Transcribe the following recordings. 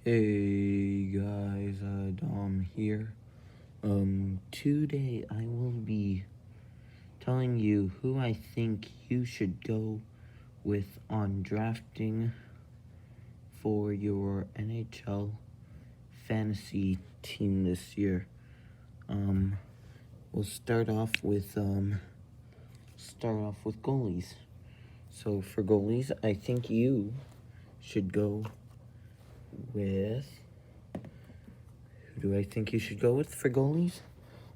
Hey guys, Dom here. Today I will be telling you who I think you should go with on drafting for your NHL fantasy team this year. We'll start off with goalies. So for goalies, I think you should go with. Who do I think you should go with for goalies?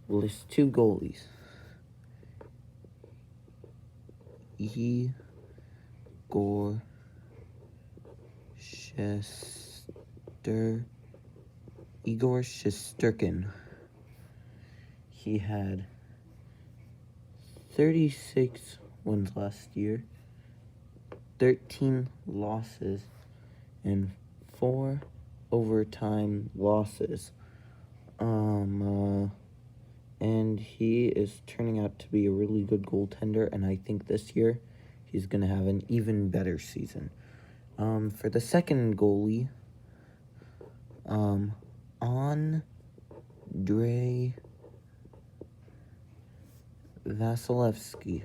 Well, there's two goalies. Igor Shesterkin. He had 36 wins last year, 13 losses, and 4 overtime losses. And he is turning out to be a really good goaltender, and I think this year he's going to have an even better season. For the second goalie, Andrei Vasilevsky.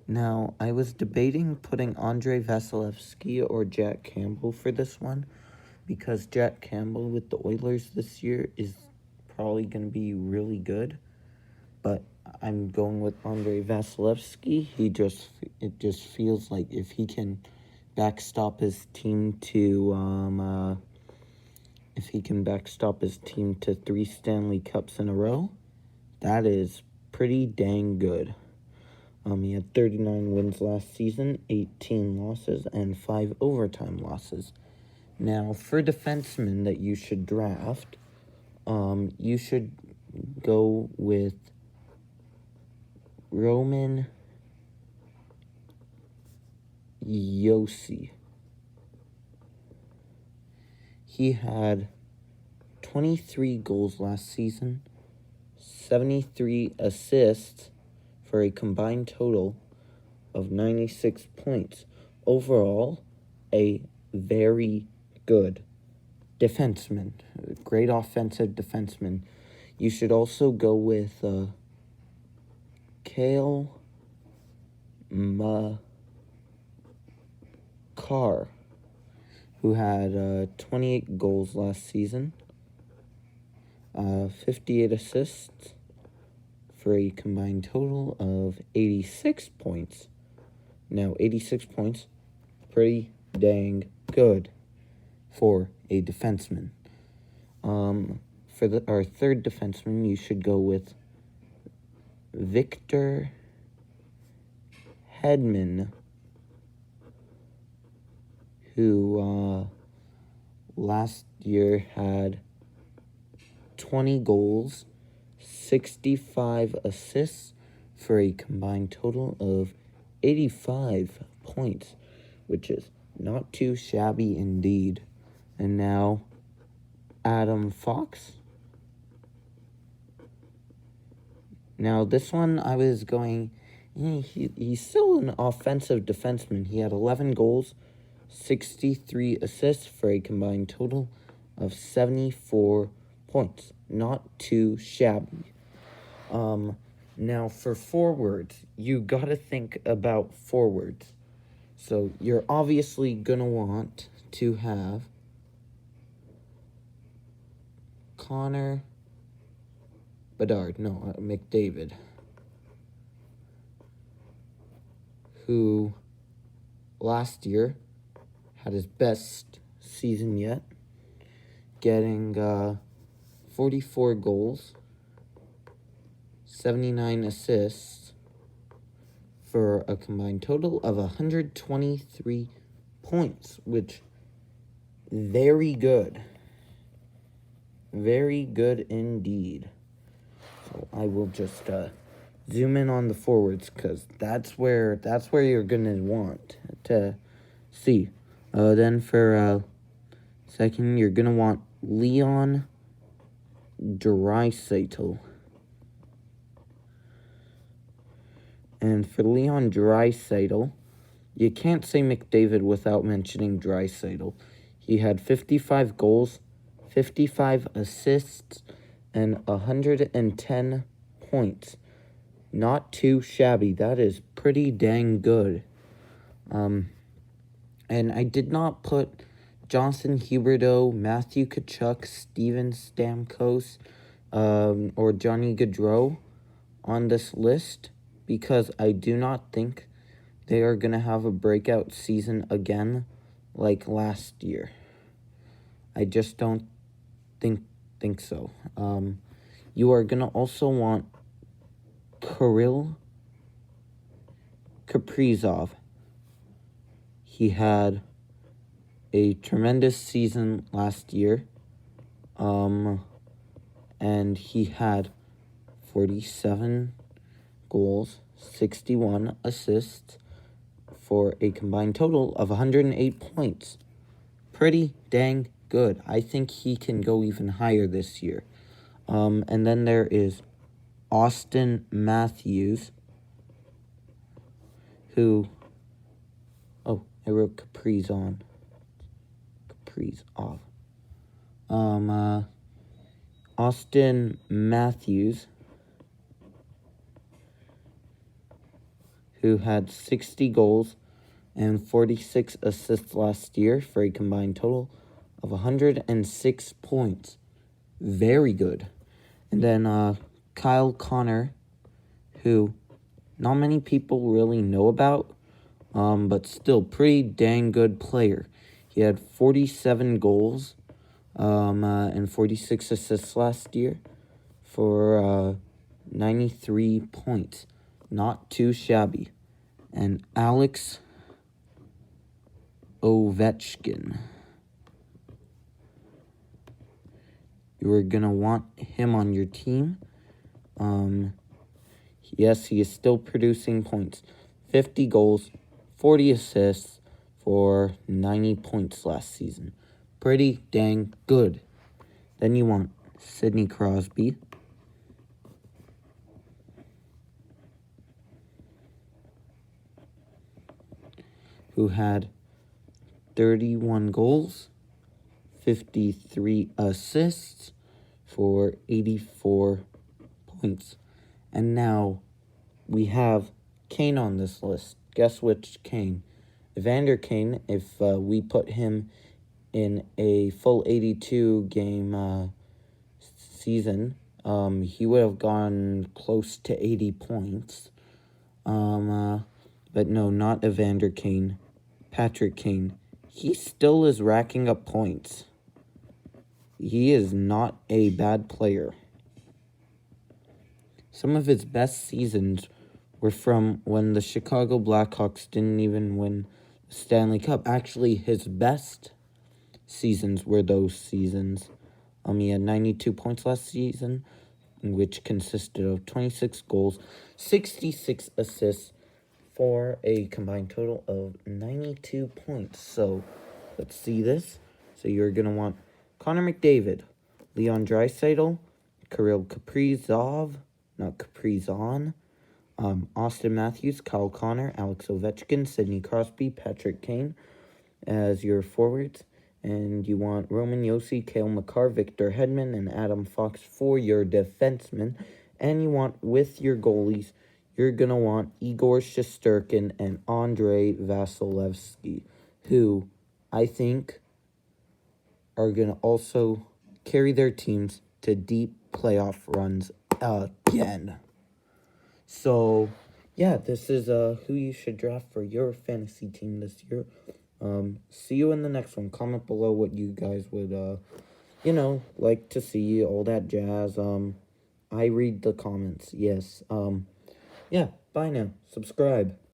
Now, I was debating putting Andrei Vasilevsky or Jack Campbell for this one, because Jack Campbell with the Oilers this year is probably going to be really good. But I'm going with Andrei Vasilevsky. It just feels like if he can backstop his team to 3 Stanley Cups in a row, that is pretty dang good. He had 39 wins last season, 18 losses, and 5 overtime losses. Now, for defensemen that you should draft, you should go with Roman Josi. He had 23 goals last season, 73 assists, for a combined total of 96 points. Overall, a very good defenseman, great offensive defenseman. You should also go with Cale Makar, who had 28 goals last season, 58 assists, for a combined total of 86 points. Now, 86 points, pretty dang good for a defenseman. For our third defenseman, you should go with Victor Hedman, who last year had 20 goals, 65 assists, for a combined total of 85 points, which is not too shabby indeed. And now, Adam Fox. Now, this one I was going, he's still an offensive defenseman. He had 11 goals, 63 assists, for a combined total of 74 points. Not too shabby. Now for forwards, you gotta think about forwards. So you're obviously gonna want to have Connor McDavid, who last year had his best season yet, getting 44 goals, 79 assists, for a combined total of 123 points, which very good. Very good indeed. So I will just zoom in on the forwards, because that's where you're gonna want to see. Then for second, you're gonna want Leon Draisaitl. And for Leon Draisaitl, you can't say McDavid without mentioning Draisaitl. He had 55 goals, 55 assists, and 110 points. Not too shabby. That is pretty dang good. And I did not put Jonathan Huberdeau, Matthew Tkachuk, Steven Stamkos, or Johnny Gaudreau on this list because I do not think they are going to have a breakout season again like last year. I just don't think so. You are going to also want Kirill Kaprizov. He had a tremendous season last year. And he had 47 goals, 61 assists, for a combined total of 108 points. Pretty dang good. I think he can go even higher this year. And then there is Austin Matthews, who... Oh, I wrote Kaprizov. Austin Matthews, who had 60 goals and 46 assists last year for a combined total of 106 points. Very good. And then Kyle Connor, who not many people really know about, but still pretty dang good player. He had 47 goals and 46 assists last year for 93 points. Not too shabby. And Alex Ovechkin. You are going to want him on your team. Yes, he is still producing points. 50 goals, 40 assists for 90 points last season. Pretty dang good. Then you want Sidney Crosby, who had 31 goals, 53 assists for 84 points. And now we have Kane on this list. Guess which Kane? Evander Kane, if we put him in a full 82 game season, he would have gone close to 80 points. But no, not Evander Kane. Patrick Kane. He still is racking up points. He is not a bad player. Some of his best seasons were from when the Chicago Blackhawks didn't even win the Stanley Cup. Actually, his best seasons were those seasons. He had 92 points last season, which consisted of 26 goals, 66 assists, for a combined total of 92 points. So, let's see this. So, you're going to want Connor McDavid, Leon Draisaitl, Kirill Kaprizov, Austin Matthews, Kyle Connor, Alex Ovechkin, Sidney Crosby, Patrick Kane as your forwards. And you want Roman Josi, Cale Makar, Victor Hedman, and Adam Fox for your defensemen. And you want, with your goalies, you're going to want Igor Shesterkin and Andrei Vasilevsky, who I think are going to also carry their teams to deep playoff runs again. So, yeah, this is who you should draft for your fantasy team this year. See you in the next one. Comment below what you guys would, like to see, all that jazz. I read the comments, yes. Yeah, bye now. Subscribe.